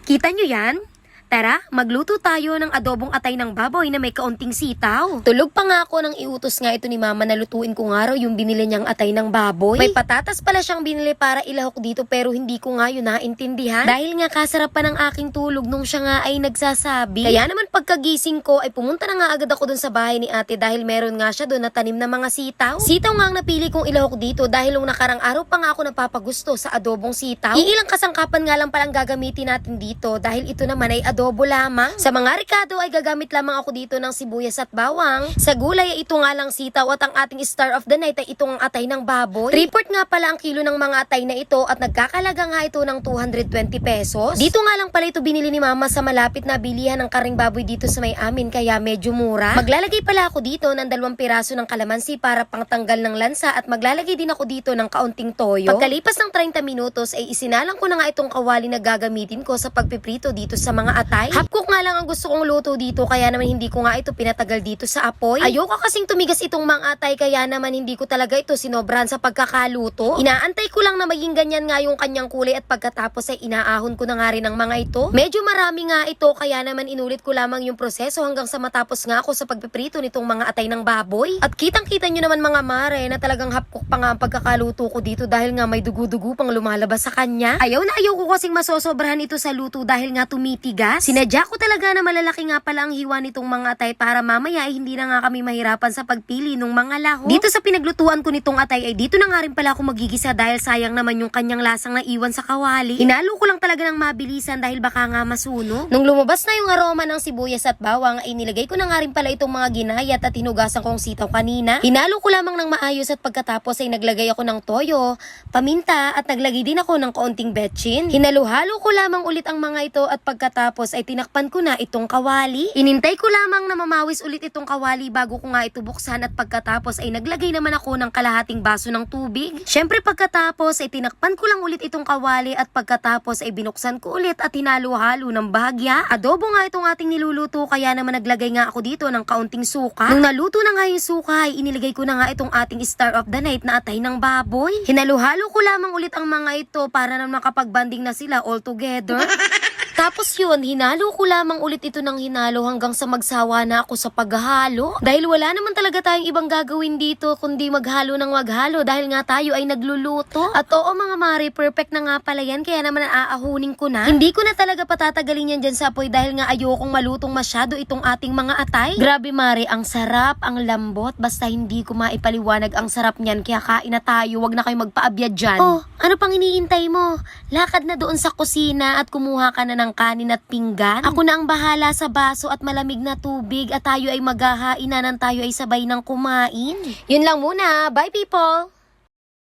Kita nyo yan? Tara, magluto tayo ng adobong atay ng baboy na may kaunting sitaw. Tulog pa nga ako nang iutos nga ito ni mama na lutuin ko nga raw yung binili niyang atay ng baboy. May patatas pala siyang binili para ilahok dito pero hindi ko nga yun naintindihan. Dahil nga kasarap pa ng aking tulog nung siya nga ay nagsasabi. Kaya naman pagkagising ko ay pumunta na nga agad ako dun sa bahay ni ate dahil meron nga siya dun na tanim na mga sitaw. Sitaw nga ang napili kong ilahok dito dahil nung nakarang araw pa nga ako napapagusto sa adobong sitaw. Iilang kasangkapan nga lang palang gagamitin natin dito dahil ito naman ay adobo lamang. Sa mga ricado ay gagamit lamang ako dito ng sibuyas at bawang. Sa gulay ay ito nga lang sitaw at ang ating star of the night ay itong atay ng baboy. 3/4 nga pala ang kilo ng mga atay na ito at nagkakalaga nga ito ng 220 pesos. Dito nga lang pala ito binili ni mama sa malapit na bilihan ng karing baboy dito sa may amin kaya medyo mura. Maglalagay pala ako dito ng 2 piraso ng kalamansi para pangtanggal ng lansa at maglalagay din ako dito ng kaunting toyo. Pagkalipas ng 30 minutos ay isinalang ko na nga itong kawali na gagamitin ko sa pagpiprito dito sa mga atay. Half cook nga lang ang gusto kong luto dito kaya naman hindi ko nga ito pinatagal dito sa apoy. Ayoko kasing tumigas itong mga atay kaya naman hindi ko talaga ito sinobrahan sa pagkakaluto. Inaantay ko lang na maging ganyan nga yung kanyang kulay at pagkatapos ay inaahon ko na nga rin ang mga ito. Medyo marami nga ito kaya naman inulit ko lamang yung proseso hanggang sa matapos nga ako sa pagpiprito nitong mga atay ng baboy. At kitang-kita nyo naman mga mare na talagang half cook pa nga ang pagkakaluto ko dito dahil nga may dugo-dugo pang lumalabas sa kanya. Ayaw na ayaw ko kasing masosobrahan ito sa luto dahil nga tumitigas. Sinadya ko talaga na malalaki nga pala ang hiwa nitong mga atay para mamaya ay hindi na nga kami mahirapan sa pagpili ng mga lahok. Dito sa pinaglutuan ko nitong atay ay dito na nga rin pala ako magigisa dahil sayang naman yung kanyang lasang na iwan sa kawali. Hinalo ko lang talaga ng mabilisan dahil baka nga masunog. Nung lumabas na yung aroma ng sibuyas at bawang ay nilagay ko na nga rin pala itong mga ginayat at hinugasan kong sitaw kanina. Hinalo ko lamang ng maayos at pagkatapos ay naglagay ako ng toyo, paminta at naglagay din ako ng kaunting betchin. Hinalo-halo ko lamang ulit ang mga ito at pagkatapos ay tinakpan ko na itong kawali. Inintay ko lamang na mamawis ulit itong kawali bago ko nga ito buksan at pagkatapos ay naglagay naman ako ng kalahating baso ng tubig. Syempre pagkatapos ay tinakpan ko lang ulit itong kawali at pagkatapos ay binuksan ko ulit at hinalo-halo ng bahagya. Adobo nga itong ating niluluto kaya naman naglagay nga ako dito ng kaunting suka. Nung naluto na nga yung suka ay iniligay ko na nga itong ating star of the night na atay ng baboy. Hinalo-halo ko lamang ulit ang mga ito para na makapagbanding na sila all together. Tapos yun, hinalo ko lamang ulit ito ng hinalo hanggang sa magsawa na ako sa paghalo. Dahil wala naman talaga tayong ibang gagawin dito kundi maghalo ng maghalo dahil nga tayo ay nagluluto. At oo mga mare, perfect na nga pala yan kaya naman aahunin ko na. Hindi ko na talaga patatagalin yan dyan sa apoy dahil nga ayokong malutong masyado itong ating mga atay. Grabe mare, ang sarap, ang lambot, basta hindi ko maipaliwanag ang sarap niyan kaya kain na tayo, wag na kayo magpaabyad dyan. Oh, ano pang iniintay mo? Lakad na doon sa kusina at kumuha ka na ng kanin at pinggan. Ako na ang bahala sa baso at malamig na tubig at tayo ay maghahainan tayo ay sabay ng kumain. Yun lang muna. Bye people!